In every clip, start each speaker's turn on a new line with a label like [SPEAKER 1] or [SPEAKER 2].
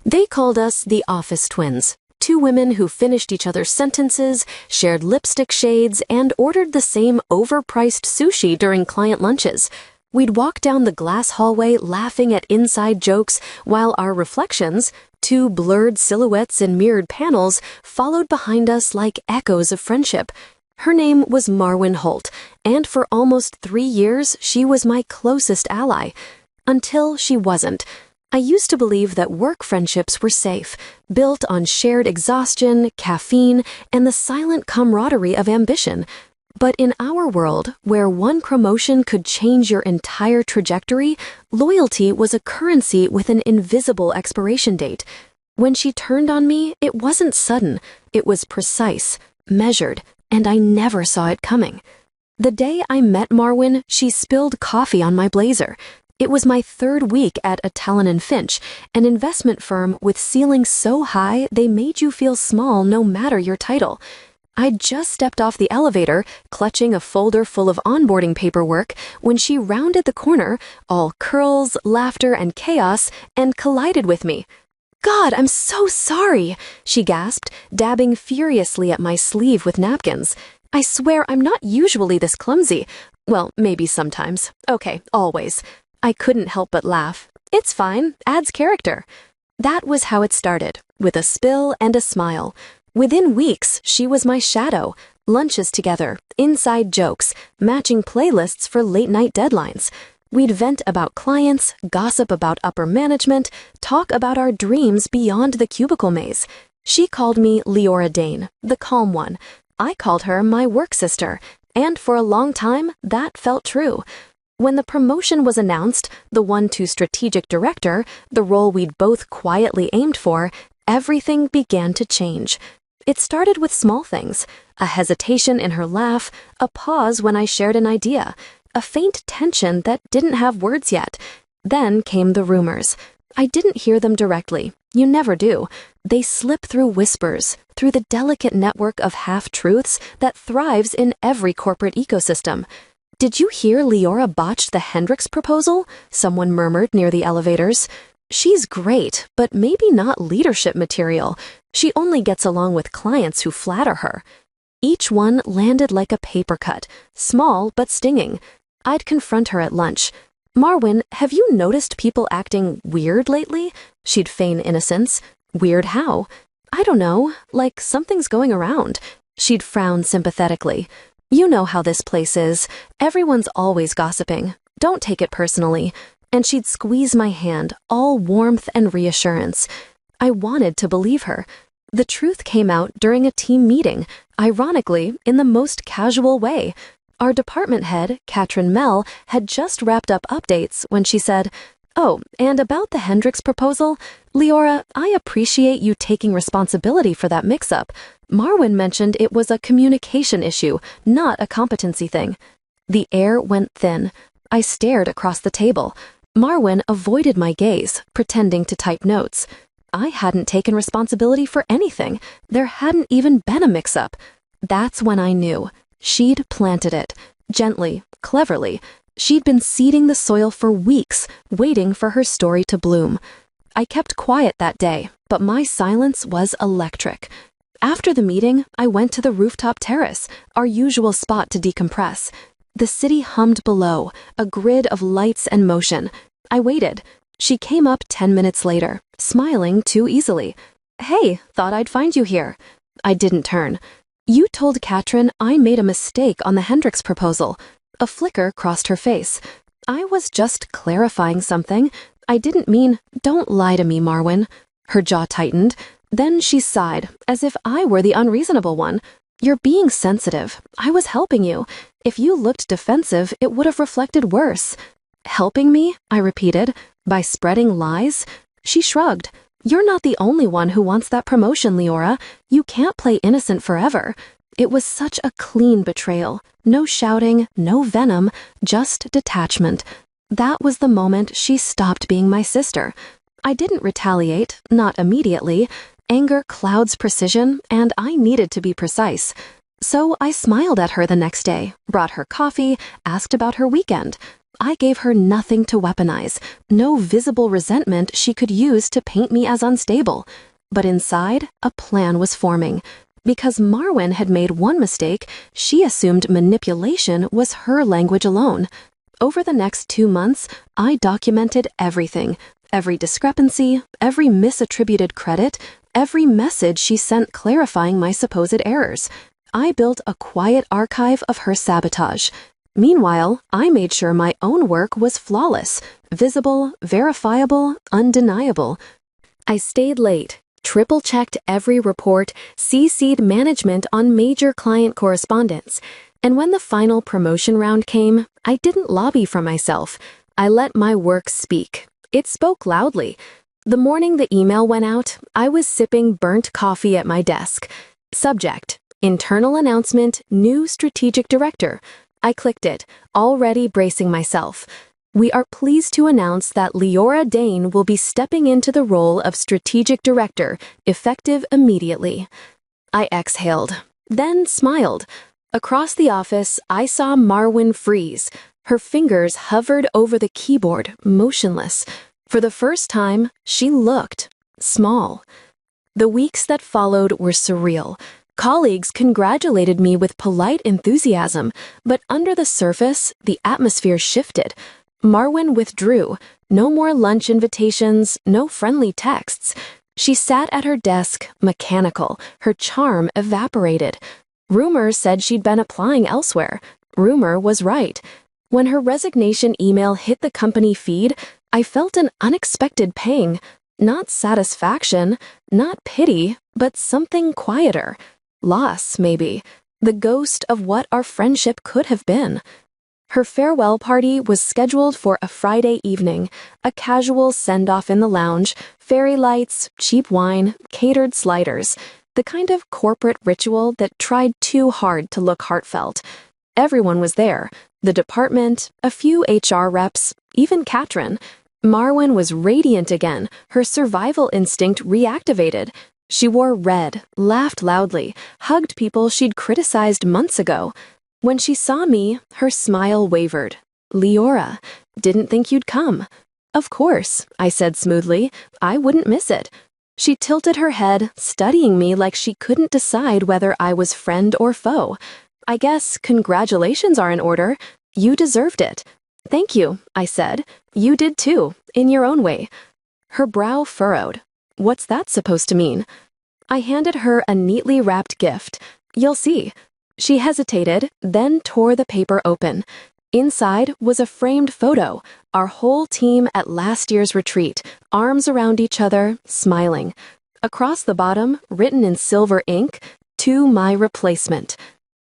[SPEAKER 1] They called us the Office Twins, two women who finished each other's sentences, shared lipstick shades, and ordered the same overpriced sushi during client lunches. We'd walk down the glass hallway laughing at inside jokes while our reflections, two blurred silhouettes in mirrored panels, followed behind us like echoes of friendship. Her name was Marwyn Holt, and for almost 3 years she was my closest ally. Until she wasn't. I used to believe that work friendships were safe, built on shared exhaustion, caffeine, and the silent camaraderie of ambition. But in our world, where one promotion could change your entire trajectory, loyalty was a currency with an invisible expiration date. When she turned on me, it wasn't sudden. It was precise, measured, and I never saw it coming. The day I met Marwyn, she spilled coffee on my blazer. It was my 3rd week at Talon & Finch, an investment firm with ceilings so high they made you feel small no matter your title. I'd just stepped off the elevator, clutching a folder full of onboarding paperwork, when she rounded the corner, all curls, laughter, and chaos, and collided with me. "God, I'm so sorry," she gasped, dabbing furiously at my sleeve with napkins. "I swear I'm not usually this clumsy. Well, maybe sometimes. Okay, always." I couldn't help but laugh. "It's fine, adds character." That was how it started, with a spill and a smile. Within weeks, she was my shadow. Lunches together, inside jokes, matching playlists for late-night deadlines. We'd vent about clients, gossip about upper management, talk about our dreams beyond the cubicle maze. She called me Leora Dane, the calm one. I called her my work sister, and for a long time, that felt true. When the promotion was announced, the one to strategic director, the role we'd both quietly aimed for, everything began to change. It started with small things, a hesitation in her laugh, a pause when I shared an idea, a faint tension that didn't have words yet. Then came the rumors. I didn't hear them directly. You never do. They slip through whispers, through the delicate network of half-truths that thrives in every corporate ecosystem. "Did you hear Leora botched the Hendricks proposal?" someone murmured near the elevators. "She's great, but maybe not leadership material. She only gets along with clients who flatter her." Each one landed like a paper cut, small but stinging. I'd confront her at lunch. "Marwyn, have you noticed people acting weird lately?" She'd feign innocence. "Weird how?" "I don't know, like something's going around." She'd frown sympathetically. "You know how this place is. Everyone's always gossiping. Don't take it personally." And she'd squeeze my hand, all warmth and reassurance. I wanted to believe her. The truth came out during a team meeting, ironically, in the most casual way. Our department head, Katrin Mell, had just wrapped up updates when she said, "Oh, and about the Hendricks proposal, Leora, I appreciate you taking responsibility for that mix-up. Marwyn mentioned it was a communication issue, not a competency thing." The air went thin. I stared across the table. Marwyn avoided my gaze, pretending to type notes. I hadn't taken responsibility for anything. There hadn't even been a mix-up. That's when I knew. She'd planted it. Gently, cleverly. She'd been seeding the soil for weeks, waiting for her story to bloom. I kept quiet that day, but my silence was electric. After the meeting, I went to the rooftop terrace, our usual spot to decompress. The city hummed below, a grid of lights and motion. I waited. She came up 10 minutes later, smiling too easily. "Hey, thought I'd find you here." I didn't turn. "You told Katrin I made a mistake on the Hendricks proposal." A flicker crossed her face. "I was just clarifying something. I didn't mean, don't lie to me, Marwyn." Her jaw tightened. Then she sighed, as if I were the unreasonable one. "You're being sensitive. I was helping you. If you looked defensive, it would have reflected worse." "Helping me?" I repeated. "By spreading lies?" She shrugged. "You're not the only one who wants that promotion, Leora. You can't play innocent forever." It was such a clean betrayal. No shouting, no venom, just detachment. That was the moment she stopped being my sister. I didn't retaliate, not immediately. Anger clouds precision, and I needed to be precise. So I smiled at her the next day, brought her coffee, asked about her weekend. I gave her nothing to weaponize, no visible resentment she could use to paint me as unstable. But inside, a plan was forming. Because Marwin had made one mistake, she assumed manipulation was her language alone. Over the next 2 months, I documented everything. Every discrepancy, every misattributed credit, every message she sent clarifying my supposed errors. I built a quiet archive of her sabotage. Meanwhile, I made sure my own work was flawless, visible, verifiable, undeniable. I stayed late, triple-checked every report, CC'd management on major client correspondence. And when the final promotion round came, I didn't lobby for myself. I let my work speak. It spoke loudly. The morning the email went out, I was sipping burnt coffee at my desk. Subject: Internal announcement, new strategic director. I clicked it, already bracing myself. We are pleased to announce that Leora Dane will be stepping into the role of strategic director, effective immediately. I exhaled, then smiled. Across the office, I saw Marwin freeze. Her fingers hovered over the keyboard, motionless. For the first time, she looked small. The weeks that followed were surreal. Colleagues congratulated me with polite enthusiasm, but under the surface, the atmosphere shifted. Marwin withdrew. No more lunch invitations, no friendly texts. She sat at her desk, mechanical. Her charm evaporated. Rumor said she'd been applying elsewhere. Rumor was right. When her resignation email hit the company feed, I felt an unexpected pang. Not satisfaction, not pity, but something quieter. Loss, maybe. The ghost of what our friendship could have been. Her farewell party was scheduled for a Friday evening, a casual send-off in the lounge, fairy lights, cheap wine, catered sliders, the kind of corporate ritual that tried too hard to look heartfelt. Everyone was there, the department, a few HR reps, even Katrin. Marwin was radiant again, her survival instinct reactivated. She wore red, laughed loudly, hugged people she'd criticized months ago. When she saw me, her smile wavered. "Leora, didn't think you'd come." "Of course," I said smoothly. "I wouldn't miss it." She tilted her head, studying me like she couldn't decide whether I was friend or foe. "I guess congratulations are in order. You deserved it." "Thank you," I said. "You did too, in your own way." Her brow furrowed. "What's that supposed to mean?" I handed her a neatly wrapped gift. "You'll see." She hesitated, then tore the paper open. Inside was a framed photo, our whole team at last year's retreat, arms around each other, smiling. Across the bottom, written in silver ink, "To my replacement."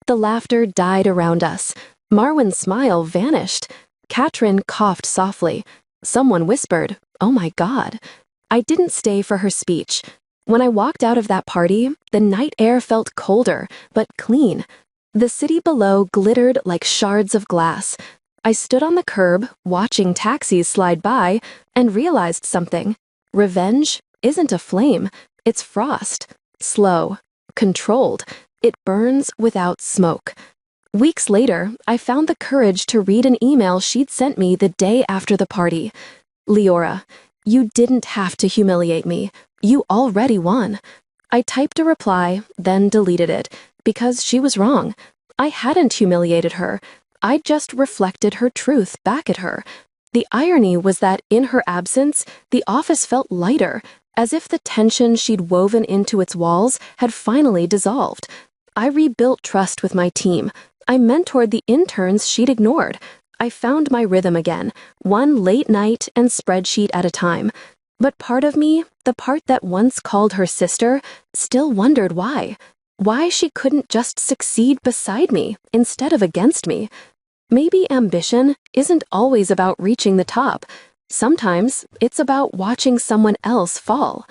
[SPEAKER 1] The laughter died around us. Marwin's smile vanished. Katrin coughed softly. Someone whispered, "Oh my God." I didn't stay for her speech. When I walked out of that party, the night air felt colder, but clean. The city below glittered like shards of glass. I stood on the curb, watching taxis slide by, and realized something. Revenge isn't a flame, it's frost. Slow, controlled. It burns without smoke. Weeks later, I found the courage to read an email she'd sent me the day after the party. "Leora, you didn't have to humiliate me. You already won." I typed a reply, then deleted it, because she was wrong. I hadn't humiliated her. I'd just reflected her truth back at her. The irony was that in her absence, the office felt lighter, as if the tension she'd woven into its walls had finally dissolved. I rebuilt trust with my team. I mentored the interns she'd ignored. I found my rhythm again, one late night and spreadsheet at a time. But part of me, the part that once called her sister, still wondered why. Why she couldn't just succeed beside me instead of against me. Maybe ambition isn't always about reaching the top. Sometimes it's about watching someone else fall.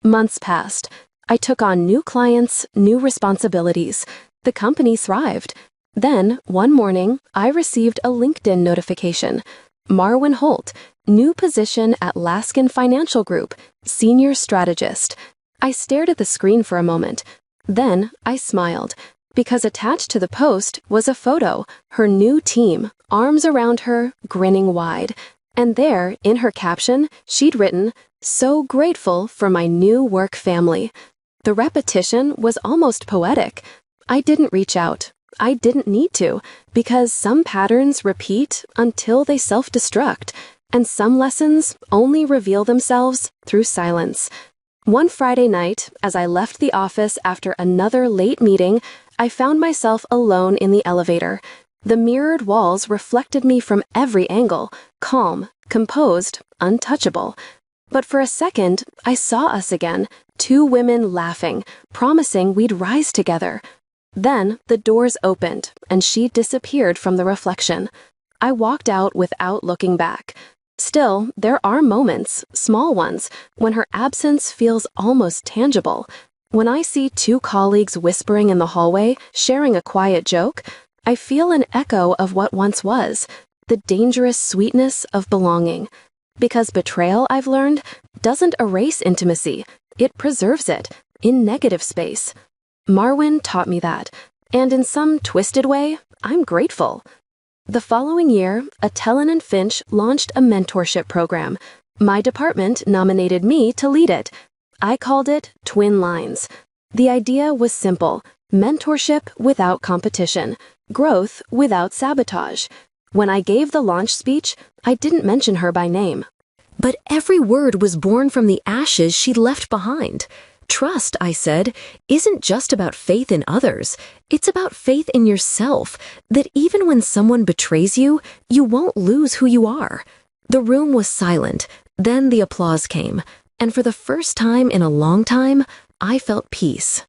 [SPEAKER 1] Months passed. I took on new clients, new responsibilities. The company thrived. Then, one morning, I received a LinkedIn notification. Marwin Holt, new position at Laskin Financial Group, senior strategist. I stared at the screen for a moment. Then, I smiled. Because attached to the post was a photo, her new team, arms around her, grinning wide. And there, in her caption, she'd written, "So grateful for my new work family." The repetition was almost poetic. I didn't reach out. I didn't need to, because some patterns repeat until they self-destruct, and some lessons only reveal themselves through silence. One Friday night, as I left the office after another late meeting, I found myself alone in the elevator. The mirrored walls reflected me from every angle, calm, composed, untouchable. But for a second, I saw us again, two women laughing, promising we'd rise together. Then the doors opened, and she disappeared from the reflection. I walked out without looking back. Still, there are moments, small ones, when her absence feels almost tangible. When I see two colleagues whispering in the hallway, sharing a quiet joke, I feel an echo of what once was, the dangerous sweetness of belonging. Because betrayal, I've learned, doesn't erase intimacy, it preserves it, in negative space. Marwin taught me that, and in some twisted way, I'm grateful. The following year, Atellen & Finch launched a mentorship program. My department nominated me to lead it. I called it Twin Lines. The idea was simple: mentorship without competition, growth without sabotage. When I gave the launch speech, I didn't mention her by name. But every word was born from the ashes she'd left behind. Trust, I said, isn't just about faith in others. It's about faith in yourself, that even when someone betrays you, you won't lose who you are. The room was silent. Then the applause came. And for the first time in a long time, I felt peace.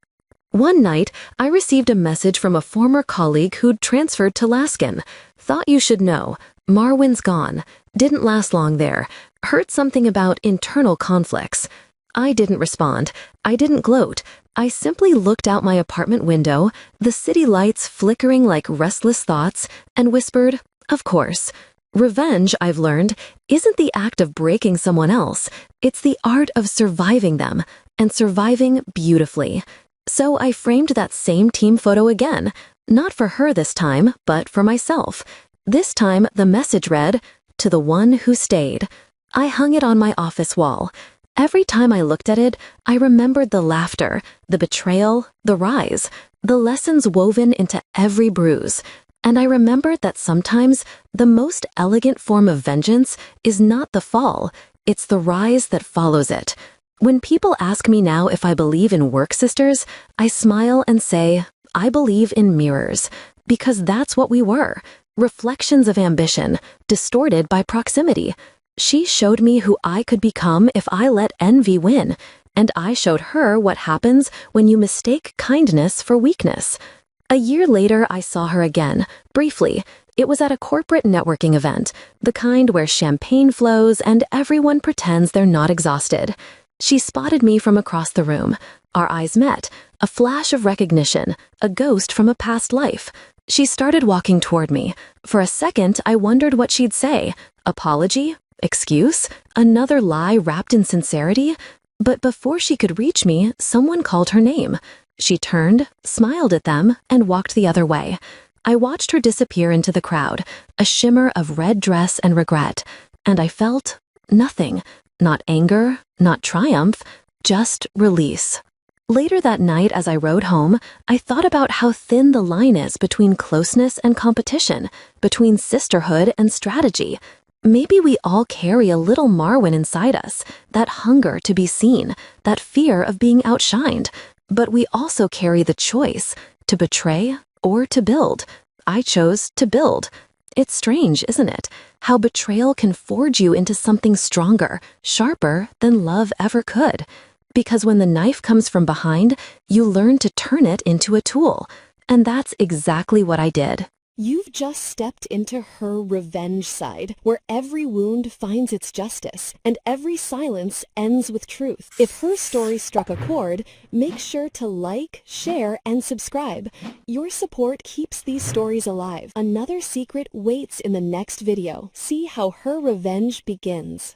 [SPEAKER 1] One night, I received a message from a former colleague who'd transferred to Laskin. Thought you should know. Marwin's gone. Didn't last long there. Heard something about internal conflicts. I didn't respond. I didn't gloat. I simply looked out my apartment window, the city lights flickering like restless thoughts, and whispered, "Of course." Revenge, I've learned, isn't the act of breaking someone else. It's the art of surviving them, and surviving beautifully. So I framed that same team photo again, not for her this time, but for myself. This time, the message read, "To the one who stayed." I hung it on my office wall. Every time I looked at it, I remembered the laughter, the betrayal, the rise, the lessons woven into every bruise. And I remembered that sometimes the most elegant form of vengeance is not the fall, it's the rise that follows it. When people ask me now if I believe in work sisters, I smile and say, I believe in mirrors, because that's what we were, reflections of ambition, distorted by proximity. She showed me who I could become if I let envy win, and I showed her what happens when you mistake kindness for weakness. A year later, I saw her again, briefly. It was at a corporate networking event, the kind where champagne flows and everyone pretends they're not exhausted. She spotted me from across the room. Our eyes met, a flash of recognition, a ghost from a past life. She started walking toward me. For a second, I wondered what she'd say. Apology? Excuse? Another lie wrapped in sincerity? But before she could reach me, someone called her name. She turned, smiled at them, and walked the other way. I watched her disappear into the crowd, a shimmer of red dress and regret, and I felt nothing. Not anger, not triumph, just release. Later that night, as I rode home, I thought about how thin the line is between closeness and competition, between sisterhood and strategy. Maybe we all carry a little Marwin inside us, that hunger to be seen, that fear of being outshined. But we also carry the choice to betray or to build. I chose to build. It's strange, isn't it? How betrayal can forge you into something stronger, sharper than love ever could. Because when the knife comes from behind, you learn to turn it into a tool. And that's exactly what I did.
[SPEAKER 2] You've just stepped into her revenge side, where every wound finds its justice, and every silence ends with truth. If her story struck a chord, make sure to like, share, and subscribe. Your support keeps these stories alive. Another secret waits in the next video. See how her revenge begins.